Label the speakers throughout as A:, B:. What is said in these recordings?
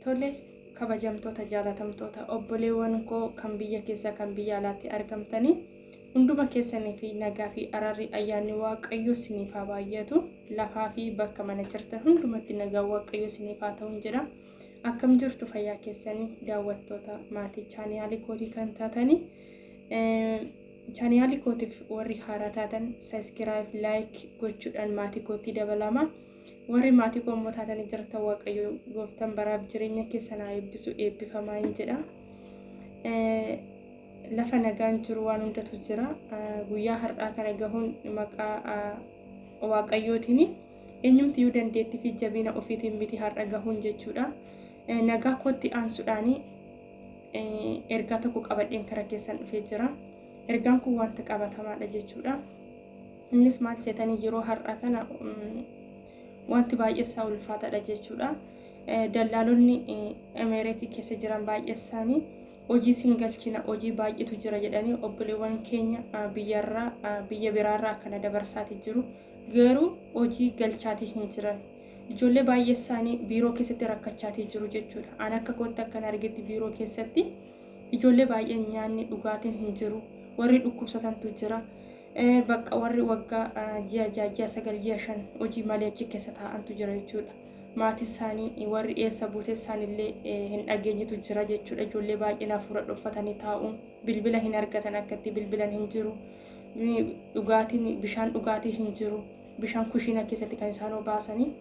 A: Tole kabajamtoota jaalatamtoota obboleewwan koo kan biyya keessa kan biyya alaatti argamtanii hunduma keessanii fi nagaa fi araarri ayyaanni waaqayyo isiniif haa baay'atu lafaa fi bakka mana jirtan hundumatti nagaa waaqayyo isiniif haa ta'u jedha. Akkam jirtu fayyaa keessanii daawwattoota maatii chaanaalii kootii kan taatanii chaanaalii kootiif warri haaraa taatan subscribe like gochuudhaan maatii kootii dabalama. Warri maatii koo taatanii jirtan waaqayyo gooftaan baraaf jireenya keessan haa eebbisu eebbifamaa hin jedha. Lafa nagaan jiru waan hundatu jira. Guyyaa har'aa kana gahuun maqaa waaqayyootiin eenyumti dandeetti fi jabina ofiitiin miti har'a gahuun jechuudha. Nagaa kootti aansuudhaan ergaa tokko qabadheen karaa keessan dhufee jira. Ergaan kun wanta qabatamaadha jechuudha. Innis maal seetanii yeroo har'aa kana wanti baay'eessaa ulfaataadha jechuudha. Dallaalonni Ameerikaa keessa jiran baay'eessaanii hojii singalchina hojii baay'eetu jira jedhanii obboleewwan keenya biyya biraarraa akkana dabarsaati jiru. Garuu hojii galchaatii hin jiran. Ijoollee baay'eessaanii biiroo keessatti rakkachaatii jiru jechuudha. Ani akka kootti akkan argetti biiroo keessatti ijoollee baay'een nyaanni dhugaatiin hin jiru. Warri dhukkubsatantu jira. Bakka warri waggaa ji'a 9 ji'a 5 hojii malee achi keessa taa'antu jira jechuudha. Maatii isaanii warri eessa buutee isaanillee hin dhageenyetu jira jechuudha. Ijoollee baay'een hafuura dhoffatanii taa'uun bilbila hin argatan akkatti bilbilan hin jiru. Dhugaatiin bishaan dhugaatii hin jiru. Bishaan kushiina keessatti kan isaan obaasanii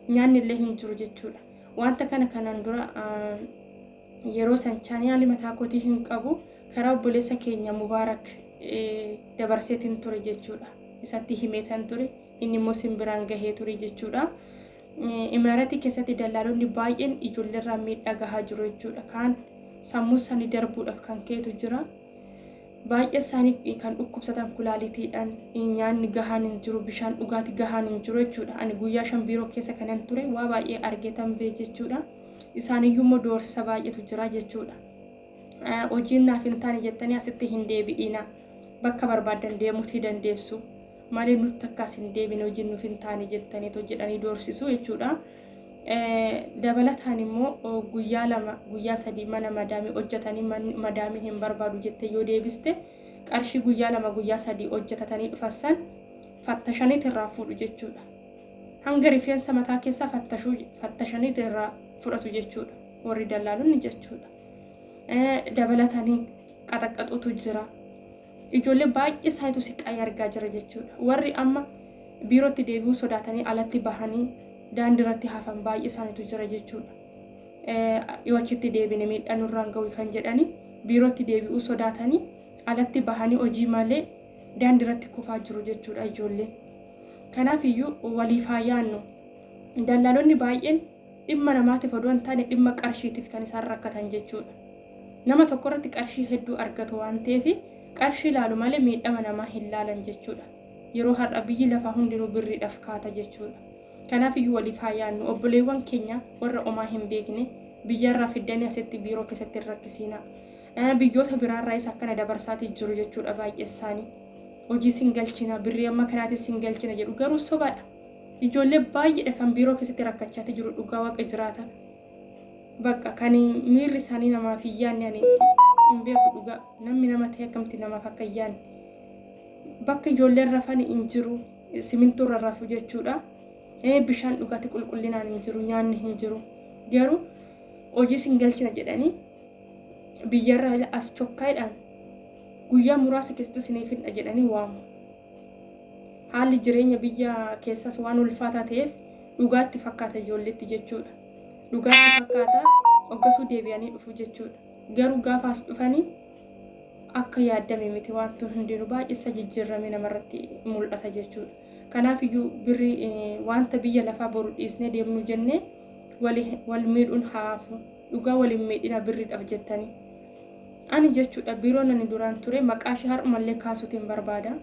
A: nyaanni illee hin jiru jechuudha. Wanta kanaan dura yeroo san chaanaalii mataa kootii hin qabu karaa obboleessa keenya Mubaarak dabarseetiin ture jechuudha. Isatti himeetan ture inni immoo simbiraan gahee ture jechuudha. Imaaratii keessatti dallaalonni baay'een ijoolleerraa miidhaa gahaa jiru jechuudha. Kaan sammuu isaanii darbuudhaaf kan ka'etu jira. Baay'ee isaanii kan dhukkubsatan kulaaliitiidhaan nyaanni gahaan hin jiru, bishaan dhugaatii gahaan hin jiru jechuudha. Ani guyyaa 5 biiroo keessa kanan ture waa baay'ee argeetan bee jechuudha. Isaaniyyuu immoo doorsisa baay'eetu jira jechuudha. Hojiin naaf hin taane jettanii asitti hin deebi'ina. Bakka barbaadan deemuutii dandeessu. Malee nutti akkas hin deebine hojiin nuuf hin taane jettanii jedhanii doorsisu jechuudha. Dabalataan immoo guyyaa 2 guyyaa 3 mana madaamii hojjetanii madaamii hin barbaadu jettee yoo deebiste qarshii guyyaa 2 guyyaa 3 hojjetatanii dhufassan fattashaniit irraa fuudhu jechuudha. Hanga rifeensa mataa keessaa fattashaniit irraa fudhatu jechuudha. Warri dallaalonni jechuudha. Dabalataan qaxaqaxutu jira. Ijoollee baay'ee isaaniitu siqaa argaa jira jechuudha. Warri amma biirootti deebi'uu sodaatanii alatti bahanii daandii irratti hafan baay'ee isaaniitu jira jechuudha. Yoo achitti deebine miidhaan nurraan ga'u kan jedhanii biirootti deebi'uu sodaatanii alatti bahanii hojii malee daandii irratti kufaa jiru jechuudha ijoolleen. Kanaaf iyyuu waliif haa yaannu. Dallaalonni baay'een dhimma namaatiif odoo hin taane dhimma qarshiitiif kan isaan rakkatan jechuudha. Nama tokko irratti qarshii hedduu argatu waan ta'eef qarshii ilaalu malee miidhama namaa hin laalan jechuudha. Yeroo har'a biyyi lafaa hundinuu birriidhaaf kaata jechuudha. Kanaaf iyyuu waliif haa yaannu obboleewwan keenya warra omaa hin beekne biyyarraa fiddanii asitti biiroo keessatti rakkisiina. Biyyoota biraarraayis akkana dabarsaatii jiru jechuudha baay'ee isaanii. Hojii singalchina birrii amma kanaatis singalchina jedhu garuu sobaadha. Ijoollee baay'eedha kan biiroo keessatti rakkachaatii jiru dhugaa waaqa jiraata. Bakka kan miirri isaanii namaaf hin yaanne ani hin beeku dhugaa namni nama ta'e akkamti namaaf akka hin yaanne. Bakka ijoolleen rafan hin jiru simintoo irra rafu jechuudha. Bishaan dhugaatii qulqullinaan hin jiru nyaanni hin jiru. Garuu hojii singalchina jedhanii biyyarraa as chokkaadhaan guyyaa muraasa keessatti isiniif hin jedhanii waamu. Haalli jireenya biyya keessas waan ulfaataa ta'eef dhugaatti fakkaata ijoolleetti jechuudha. Dhugaatti fakkaata hoggasuu deebi'anii dhufu jechuudha. Garuu gaafa as dhufanii akka yaadame miti wanti hundinuu baay'ee jijjiirame namarratti mul'ata jechuudha. Kanaaf iyyuu birrii wanta biyya lafaa boru dhiisnee deemnu jennee wal miidhuun haafu dhugaa waliin miidhina birriidhaaf jettanii. Ani jechuudha biiroon ani duraan ture maqaashii har'umallee kaasuutiin barbaada.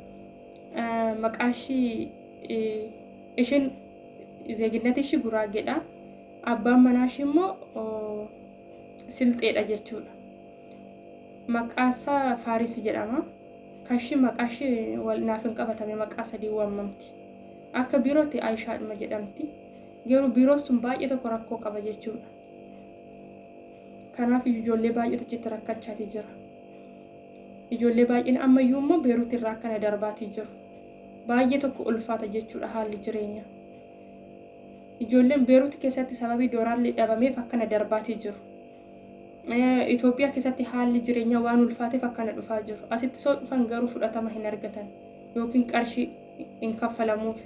A: Maqaashii ishiin zeeginnati ishii Guraageedha. Abbaan manaashii immoo Silxeedha jechuudha. Maqaasaa Faaris jedhama. Kashi maqaashii wal naaf hin qabatame maqaa 3 waamamti. Akka biirootti Aayishaadhuma jedhamti. Garuu biiroo sun baay'ee tokko rakkoo qaba jechuudha. Kanaaf ijoollee baay'eetu achitti rakkachaa jira. Ijoollee baay'een ammayyuu immoo Beeruut irraa akkana darbaatii jiru. Baay'ee tokko ulfaata jechuudha haalli jireenya. Ijoolleen Beeruut keessatti sababii doolaarri dhabameef akkana darbaatii jiru. Itoophiyaa keessatti haalli jireenya waan ulfaateef akkana dhufaa jiru. Asitti soo dhufan garuu fudhatama hin argatan yookiin qarshii hin kaffalamuuf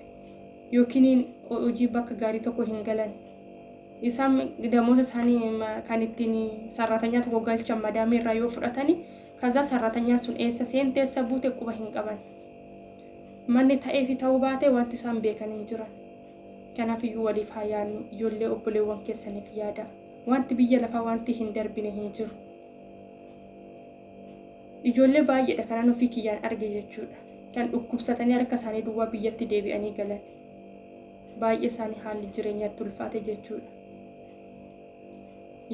A: yookiin hojii bakka gaarii tokko hin galan. Isaan damooza isaanii kan ittiin sarratanyaa tokko galchan madaamii irraa yoo fudhatani kaza sarratanyaan sun eessa seente eessa buute quba hin qaban. Manni ta'ee fi ta'uu baate wanti isaan beekan hin jiran. Kanaaf iyyuu waliif haa yaadnu ijoollee obboleewwan keessaniif yaada. Wanti biyya lafaa wanti hin darbine hin jiru. Ijoollee baay'eedha kanan ofii kiyyaan arge jechuudha. Kan dhukkubsatanii harka isaanii duwwaa biyyatti deebi'anii galan. Baay'ee isaanii haalli jireenyaatti ulfaate jechuudha.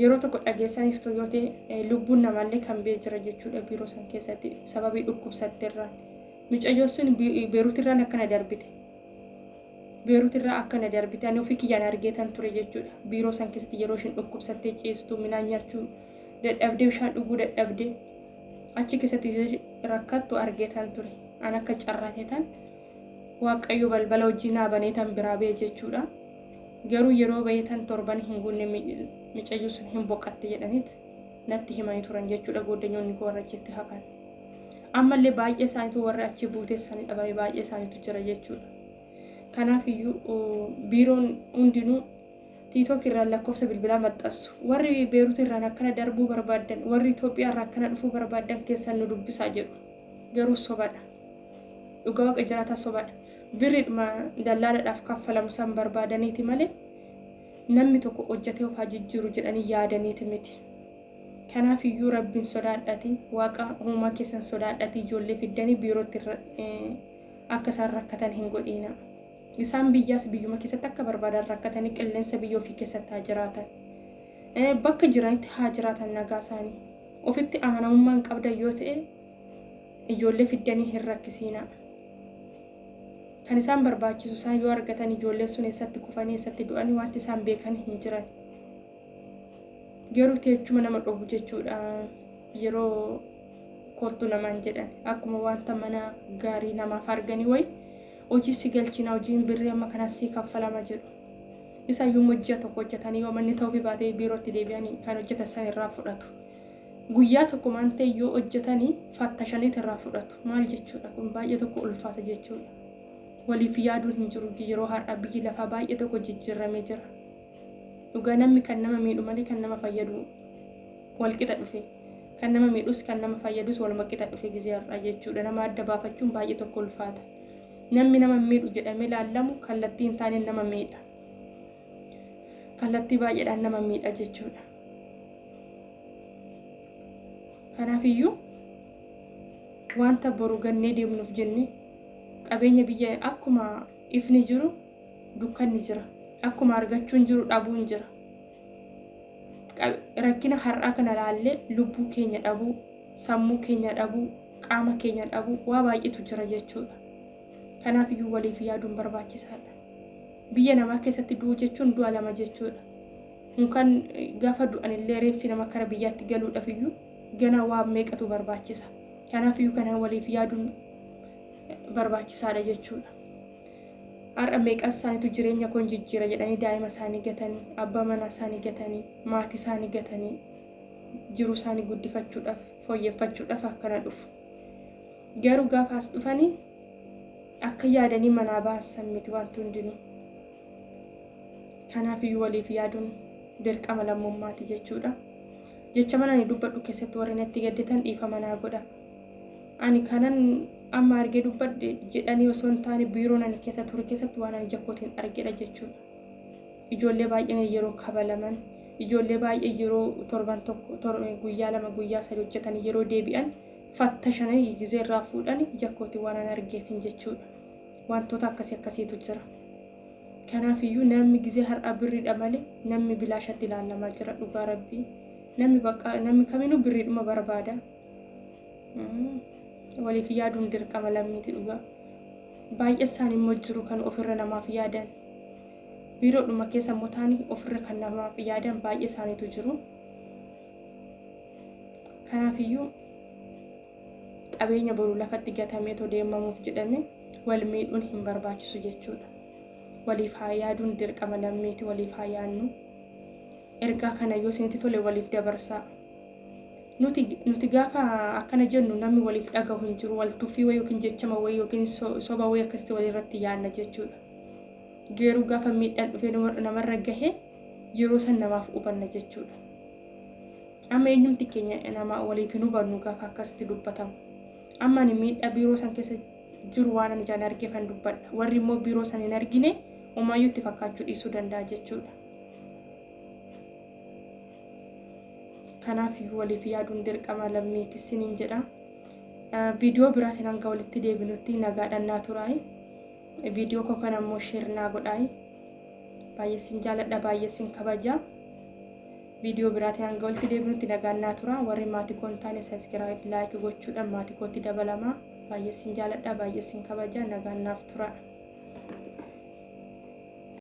A: Yeroo tokko dhageessanis yoo ta'e lubbuun namaallee kan bee jira jechuudha biiroo san keessatti sababii dhukkubsatteerraan. Mucayyoon sun Beeruut irraan akkana darbite. Beeruut irraa akkana darbite ani ofii kiyyaan argeetan ture jechuudha. Biiroo san keessatti yeroo isheen dhukkubsattee ciistu midhaan nyaachuu dadhabdee bishaan dhuguu dadhabdee achi keessatti rakkattu argeetan ture. An akka carraateetan Waaqayyo balbala hojii naa baneetan biraa bee jechuudha. Garuu yeroo bayeetan torban hin guunne mucayyoo sun hin boqatte jedhaniit natti himanii turan jechuudha goddanyoonni koo warra achitti hafan. Ammallee baay'ee isaaniitu warra achi buuteessanii dhabame baay'ee isaaniitu jira jechuudha. Kanaaf iyyuu biiroon hundinuu TikTok irraan lakkoofsa bilbilaa maxxansu. Warri Beeruut irraan akkana darbuu barbaadan, warri Itoophiyaa irraa akkana dhufuu barbaadan keessan nu dubbisaa jedhu. Garuu sobadha. Dhugaa Waaqa jiraataa sobadha. Birriidhuma dallaalaadhaaf kaffalamu san barbaadaniiti malee namni tokko hojjetee ofaa jijjiiru jedhanii yaadaniiti miti. Kanaaf iyyuu Rabbiin sodaadhati Waaqa uumaa keessan sodaadhati ijoollee fiddanii biirootti akka isaan rakkatan hin godhiina. Isaan biyyaas biyyuma keessatti akka barbaadan rakkatanii qilleensa biyya ofii keessatti haa jiraatan. Bakka jiranitti haa jiraatan nagaa isaanii. Ofitti amanamummaan qabdan yoo ta'e ijoollee fiddanii hin rakkisiina. Kan isaan barbaachisu isaan yoo argatan ijoollee sun eessatti kufanii eessatti du'anii wanti isaan beekan hin jiran. Garuu teechuma nama dhobu jechuudha yeroo kottu namaan jedhan akkuma wanta mana gaarii namaaf arganii wayi hojii si galchina hojiin birrii amma kanas si kaffalama jedhu. Isa yommuu hojii tokko hojjetanii yoo manni ta'uu fi baatee biirootti deebi'anii kan hojjetan san irraa fudhatu. Guyyaa tokko waan ta'e yoo hojjetanii fattashanii irraa fudhatu. Maal jechuudha kun baay'ee tokko ulfaata jechuudha. Waliif yaaduun hin jiru yeroo har'a biyyi lafaa baay'ee tokko jijjiiramee jira. Dhugaa namni kan nama miidhu malee kan nama fayyadu wal qixa dhufe. Kan nama miidhus kan nama fayyadus wal qixa dhufe gizee har'a jechuudha. Nama adda baafachuun baay'ee tokko ulfaata. Namni nama miidhu jedhamee laallamu kallattii hin taane nama miidha. Kallattii baay'eedhaan nama miidha jechuudha. Kanaaf iyyuu wanta boru gannee deemnuuf jennee qabeenya biyya akkuma ifni jiru dukkanni jira. Akkuma argachuun jiru dhabuun jira. Rakkina har'aa kana laallee lubbuu keenya dhabuu, sammuu keenya dhabuu, qaama keenya dhabuu waa baay'eetu jira jechuudha. Kanaaf iyyuu waliif yaaduun barbaachisaadha. Biyya namaa keessatti du'uu jechuun du'a lama jechuudha. Kan gaafa du'anillee reeffi nama kara biyyaatti galuudhaaf iyyuu gana waa meeqatu barbaachisa. Kanaaf iyyuu kana waliif yaaduun barbaachisaadha jechuudha. Har'a meeqas isaaniitu jireenya koon jijjiira jedhanii daa'ima isaanii gatanii, abbaa manaa isaanii gatanii, maatii isaanii gatanii jiru isaanii guddifachuudhaaf, fooyyeffachuudhaaf akkana dhufu. Garuu gaafa as dhufanii akka yaadanii manaa baasan miti wanti hundinuu. Kanaaf iyyuu waliif yaaduun dirqama lammummaati jechuudha. Jecha mana ni dubbadhu keessatti warri natti gaddatan dhiifama naa godha. Ani kanan amma argee dubbadhe jedhanii osoo hin taane biiroon ani keessa ture keessatti waan ani jakkootiin argedha jechuudha. Ijoollee baay'een yeroo kabalaman, ijoollee baay'ee yeroo torban tokko guyyaa lama guyyaa sadii hojjetanii yeroo deebi'an fattashanii gizee irraa fuudhan jakkootiin waan ani argeefin jechuudha. Wantoota akkasiitu jira. Kanaaf iyyuu namni gizee har'a birriidha malee namni bilaashatti ilaalamaa jira dhugaa Rabbii. Namni kaminuu birriidhuma barbaada. Waliif yaaduun dirqama lammiiti dhugaa. Baay'ee isaanii immoo jiru kan ofirra namaaf yaadan. Biiroodhuma keessa immoo taanii ofirra kan namaaf yaadan baay'ee isaaniitu jiru. Kanaafiyyuu qabeenya boru lafatti gatamee too deemamuuf jedhame wal miidhuun hin barbaachisu jechuudha. Waliif haa yaaduun dirqama lammiiti, waliif haa yaadnu. Ergaa kana yoo isinitti tole waliif dabarsaa. Nuti gaafa akkana jennu namni waliif dhagahu hin jiru, wal tuffii wayii yookiin jechama wayii yookiin soba wayii akkasitti walirratti yaadna jechuudha. Garuu gaafa miidhaan dhufee namarra gahe yeroo san namaaf hubanna jechuudha. Amma eenyumti keenya nama waliif hin hubannu gaafa akkasitti dubbatamu. Amma ani miidhaa biiroo san keessa jiru waan ani jaan argee fan dubbadha. Warri immoo biiroo san hin argine homaayyuu itti fakkaachuu dhiisuu danda'a jechuudha. Kanaaf waliif yaaduun dirqama lammiiti isiniin jedha. Viidiyoo biraatiin hanga walitti deebinutti nagaadhaan naa turaa. Viidiyoo koo kana immoo sheer naa godhaa. Baay'ee sin jaaladha, baay'ee sin kabaja. Viidiyoo biraatiin hanga walitti deebinutti nagaan naa turaa. Warri maatii koo hin taane sabiskiraayib, laayik gochuudhaan maatii kootti dabalamaa. Baay'ee sin jaaladha, baay'ee sin kabaja, nagaan naaf turaa.